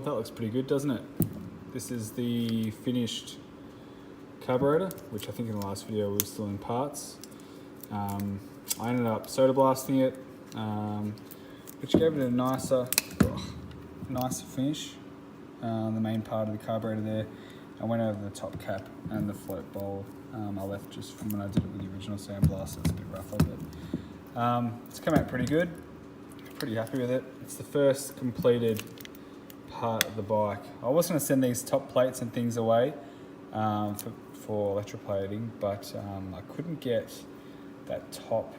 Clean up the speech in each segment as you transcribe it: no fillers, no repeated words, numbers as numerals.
that looks pretty good, doesn't it? This is the finished carburetor, which I think in the last video was still in parts. I ended up soda blasting it, which gave it a nicer finish. The main part of the carburetor there. I went over the top cap and the float bowl. I left just from when I did it with the original sandblaster. It's a bit rougher, but it's come out pretty good. Pretty happy with it. It's the first completed part of the bike. I was going to send these top plates and things away for electroplating, but I couldn't get that top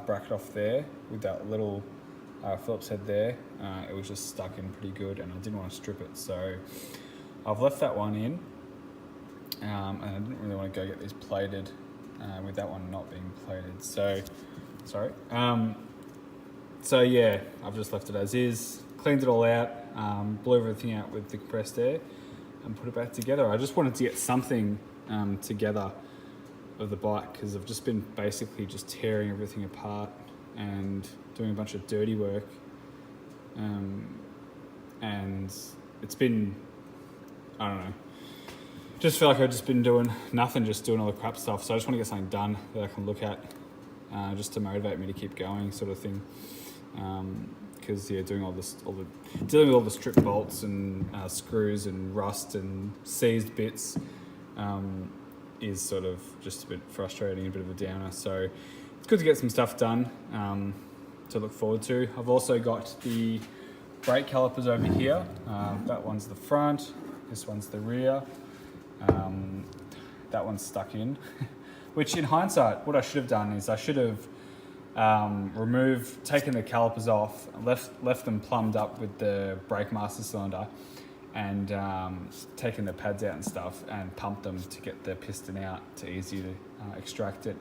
bracket off there with that little Phillips head there. It was just stuck in pretty good, and I didn't want to strip it, so I've left that one in, and I didn't really want to go get these plated with that one not being plated. So sorry. So yeah, I've just left it as is, cleaned it all out, blew everything out with the compressed air and put it back together. I just wanted to get something together of the bike, because I've just been basically just tearing everything apart and doing a bunch of dirty work. And it's been, I don't know, just feel like I've just been doing nothing, just doing all the crap stuff. So I just want to get something done that I can look at, just to motivate me to keep going, sort of thing. Because dealing with all the strip bolts and screws and rust and seized bits is sort of just a bit frustrating, a bit of a downer. So it's good to get some stuff done to look forward to. I've also got the brake calipers over here. That one's the front, this one's the rear. That one's stuck in, which in hindsight, what I should have done is I should have taken the calipers off, left them plumbed up with the brake master cylinder, and taken the pads out and stuff and pumped them to get the piston out to easy to extract it.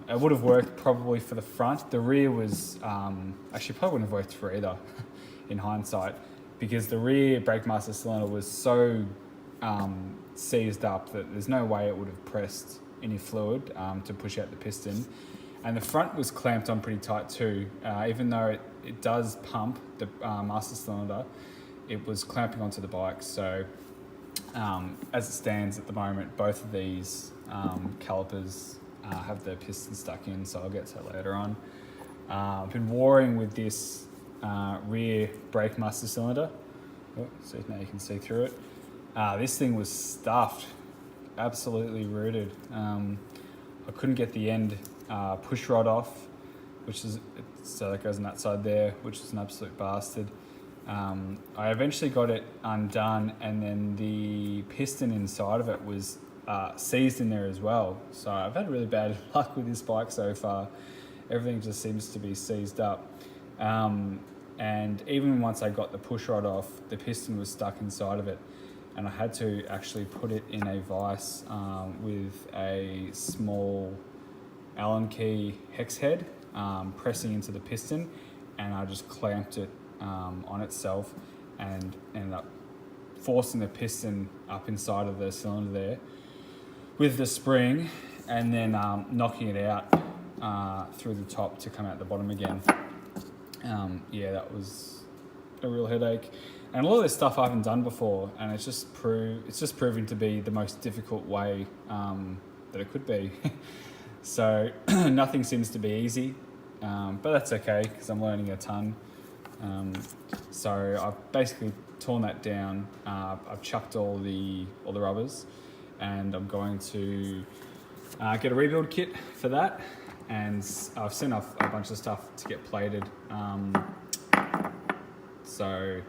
It would have worked probably for the front. The rear was, actually probably wouldn't have worked for either in hindsight, because the rear brake master cylinder was so seized up that there's no way it would have pressed any fluid to push out the piston. And the front was clamped on pretty tight too. Even though it does pump the master cylinder, it was clamping onto the bike. So as it stands at the moment, both of these calipers have the piston stuck in, so I'll get to that later on. I've been warring with this rear brake master cylinder. So now you can see through it. This thing was stuffed, absolutely rooted. I couldn't get the end push rod off, so that goes on that side there, which is an absolute bastard. I eventually got it undone, and then the piston inside of it was seized in there as well. So I've had really bad luck with this bike so far. Everything just seems to be seized up. And even once I got the push rod off, the piston was stuck inside of it, and I had to actually put it in a vise with a small Allen key hex head pressing into the piston, and I just clamped it on itself and ended up forcing the piston up inside of the cylinder there with the spring, and then knocking it out through the top to come out the bottom again. Yeah, that was a real headache. And a lot of this stuff I haven't done before, and it's just proving to be the most difficult way that it could be. So nothing seems to be easy, but that's okay because I'm learning a ton. So I've basically torn that down. I've chucked all the rubbers, and I'm going to get a rebuild kit for that. And I've sent off a bunch of stuff to get plated, so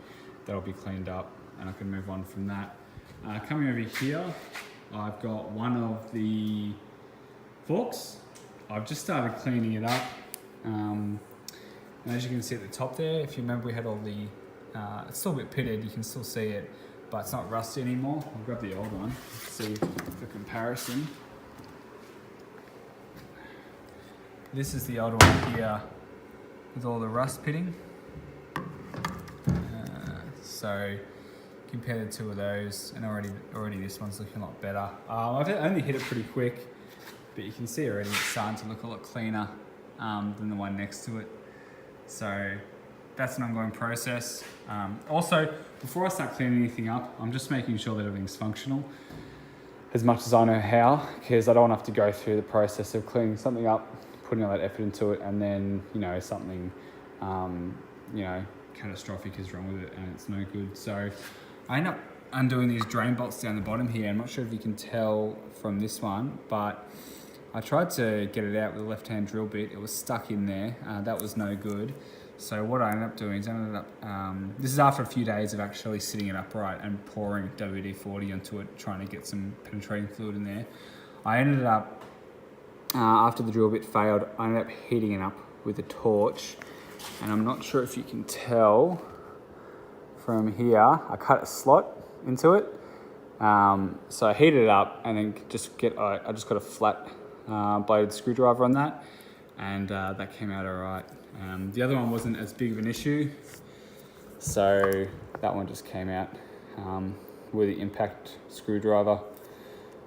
that'll be cleaned up and I can move on from that. Coming over here, I've got one of the forks. I've just started cleaning it up, and as you can see at the top there, if you remember, we had all the, it's still a bit pitted, you can still see it, but it's not rusty anymore. I'll grab the old one, see the comparison. This is the old one here with all the rust pitting. So compare the two of those, and already this one's looking a lot better. I've only hit it pretty quick, but you can see already it's starting to look a lot cleaner than the one next to it. So that's an ongoing process. Also, before I start cleaning anything up, I'm just making sure that everything's functional as much as I know how, because I don't have to go through the process of cleaning something up, putting all that effort into it, and then, you know, something, you know, catastrophic is wrong with it and it's no good. So I end up undoing these drain bolts down the bottom here. I'm not sure if you can tell from this one, but I tried to get it out with a left-hand drill bit. It was stuck in there. That was no good. So what I ended up doing is this is after a few days of actually sitting it upright and pouring WD-40 onto it, trying to get some penetrating fluid in there. I ended up, after the drill bit failed, I ended up heating it up with a torch. And I'm not sure if you can tell from here, I cut a slot into it. So I heated it up and then I just got a flat bladed screwdriver on that, and that came out all right. The other one wasn't as big of an issue, so that one just came out with the impact screwdriver,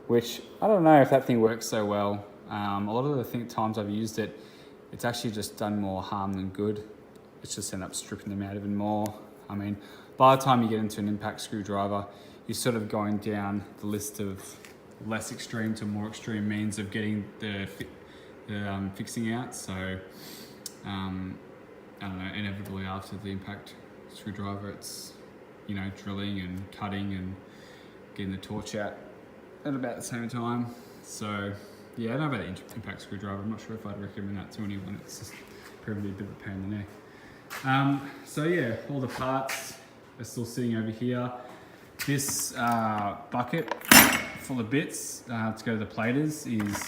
which I don't know if that thing works so well. A lot of the times I've used it, it's actually just done more harm than good. It's just ended up stripping them out even more. I mean, by the time you get into an impact screwdriver, you're sort of going down the list of less extreme to more extreme means of getting the fixing out. So I don't know, inevitably after the impact screwdriver, it's, you know, drilling and cutting and getting the torch out at about the same time. So yeah, I don't know about the impact screwdriver. I'm not sure if I'd recommend that to anyone. It's just probably a bit of a pain in the neck. So yeah, all the parts are still sitting over here. This bucket full of bits to go to the platers is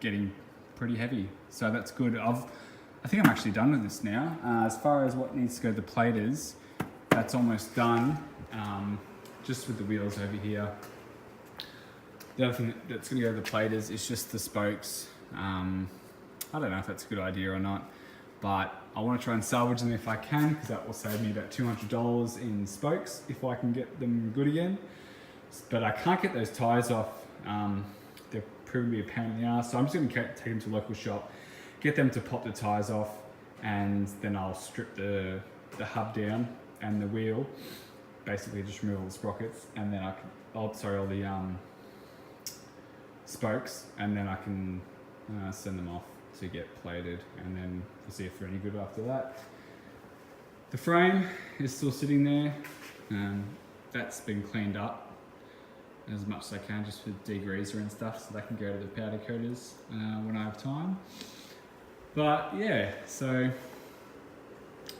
getting pretty heavy, so that's good. I think I'm actually done with this now. As far as what needs to go to the platers, that's almost done, just with the wheels over here. The other thing that's going to go to the platers is just the spokes. I don't know if that's a good idea or not, but I want to try and salvage them if I can, because that will save me about $200 in spokes if I can get them good again. But I can't get those tyres off. They're proving to be a pain in the ass, so I'm just going to take them to a local shop, get them to pop the tyres off, and then I'll strip the hub down and the wheel, basically just remove all the sprockets, and then all the spokes, and then I can send them off to get plated, and then we'll see if they're any good after that. The frame is still sitting there. That's been cleaned up as much as I can, just with degreaser and stuff, so that can go to the powder coaters when I have time. But yeah, so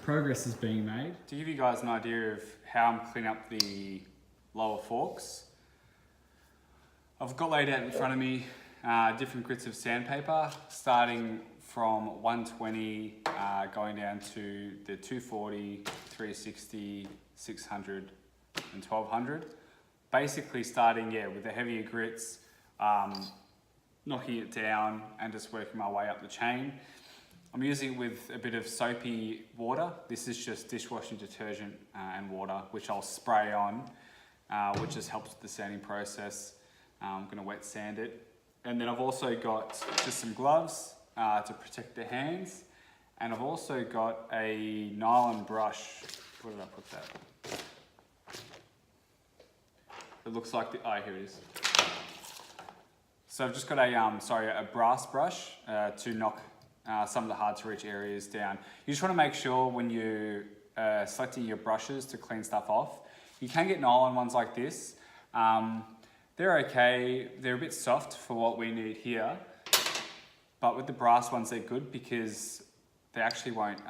progress is being made. To give you guys an idea of how I'm cleaning up the lower forks, I've got laid out in front of me different grits of sandpaper, starting from 120, going down to the 240, 360, 600, and 1200. Basically starting, with the heavier grits, knocking it down and just working my way up the chain. I'm using it with a bit of soapy water. This is just dishwashing detergent and water, which I'll spray on, which just helps with the sanding process. I'm gonna wet sand it. And then I've also got just some gloves to protect the hands. And I've also got a nylon brush. Where did I put that? It looks like here it is. So I've just got a brass brush to knock some of the hard to reach areas down. You just want to make sure when you're selecting your brushes to clean stuff off, you can get nylon ones like this. They're okay, they're a bit soft for what we need here, but with the brass ones they're good because they actually won't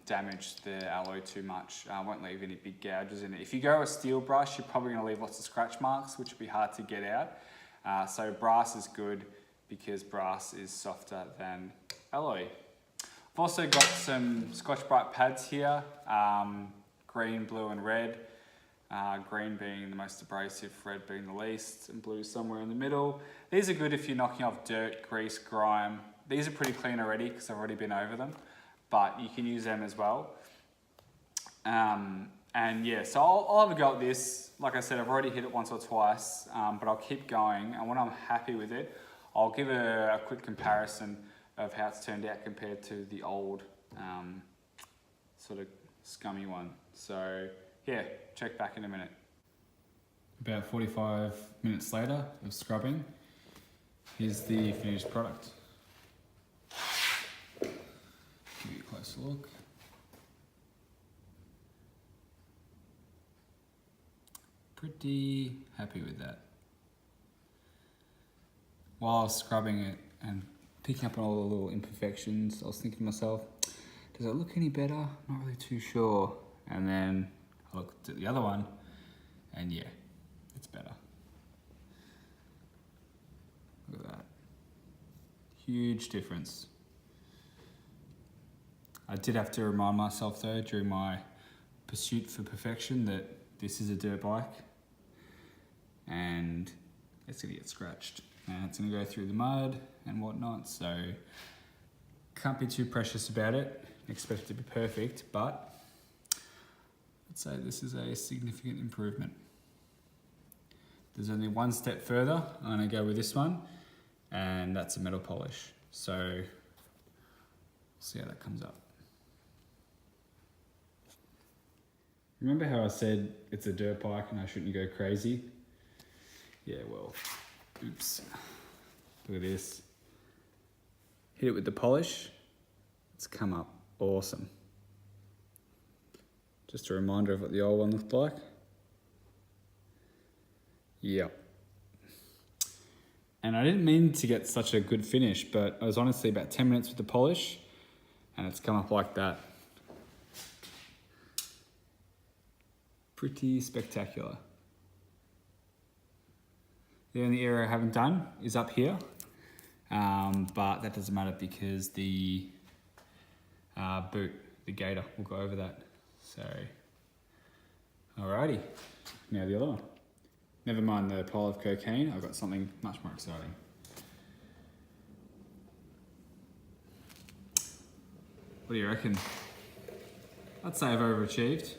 damage the alloy too much, won't leave any big gouges in it. If you go a steel brush, you're probably going to leave lots of scratch marks, which will be hard to get out. So brass is good because brass is softer than alloy. I've also got some Scotch-Brite pads here, green, blue and red. Green being the most abrasive, red being the least, and blue somewhere in the middle. These are good if you're knocking off dirt, grease, grime. These are pretty clean already because I've already been over them, but you can use them as well. And yeah, so I'll have a go at this. Like I said, I've already hit it once or twice, but I'll keep going. And when I'm happy with it, I'll give a quick comparison of how it's turned out compared to the old sort of scummy one. So yeah, check back in a minute. About 45 minutes later of scrubbing, here's the finished product. Give you a closer look. Pretty happy with that. While I was scrubbing it and picking up on all the little imperfections, I was thinking to myself, does it look any better? Not really too sure. And then I looked at the other one and yeah, it's better. Look at that. Huge difference. I did have to remind myself though during my pursuit for perfection that this is a dirt bike and it's gonna get scratched and it's gonna go through the mud and whatnot, so can't be too precious about it, expect it to be perfect, but I'd say this is a significant improvement. There's only one step further. I'm gonna go with this one, and that's a metal polish. So we'll see how that comes up. Remember how I said it's a dirt bike and I shouldn't go crazy? Yeah, well, oops. Look at this. Hit it with the polish. It's come up awesome. Just a reminder of what the old one looked like. Yep. And I didn't mean to get such a good finish, but I was honestly about 10 minutes with the polish and it's come up like that. Pretty spectacular. The only area I haven't done is up here, but that doesn't matter because the boot, the gator, will go over that. So, alrighty, now the other one. Never mind the pile of cocaine, I've got something much more exciting. What do you reckon? I'd say I've overachieved.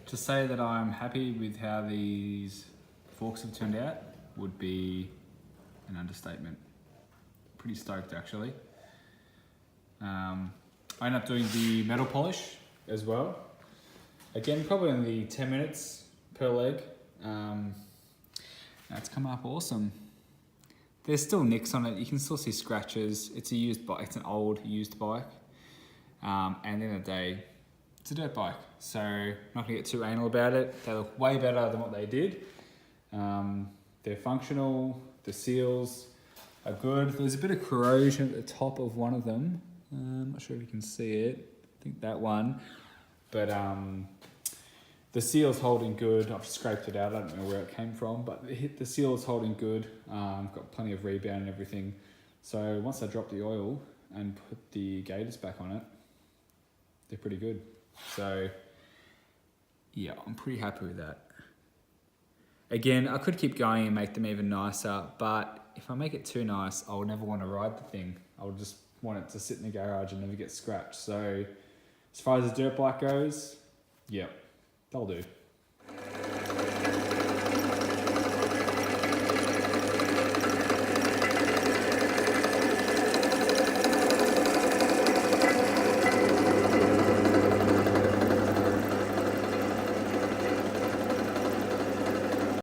To say that I'm happy with how these forks have turned out would be an understatement. Pretty stoked actually. I ended up doing the metal polish as well. Again, probably only 10 minutes per leg. That's come up awesome. There's still nicks on it. You can still see scratches. It's a used bike. It's an old used bike. And at the end of the day, it's a dirt bike. So I'm not gonna get too anal about it. They look way better than what they did. They're functional. The seals are good. There's a bit of corrosion at the top of one of them. I'm not sure if you can see it. I think that one. But the seal's holding good. I've scraped it out. I don't know where it came from, but the seal's holding good. Got plenty of rebound and everything. So once I drop the oil and put the gators back on it, they're pretty good. So yeah, I'm pretty happy with that. Again, I could keep going and make them even nicer, but if I make it too nice, I'll never want to ride the thing. I'll just want it to sit in the garage and never get scratched. So as far as the dirt bike goes, yeah, they'll do.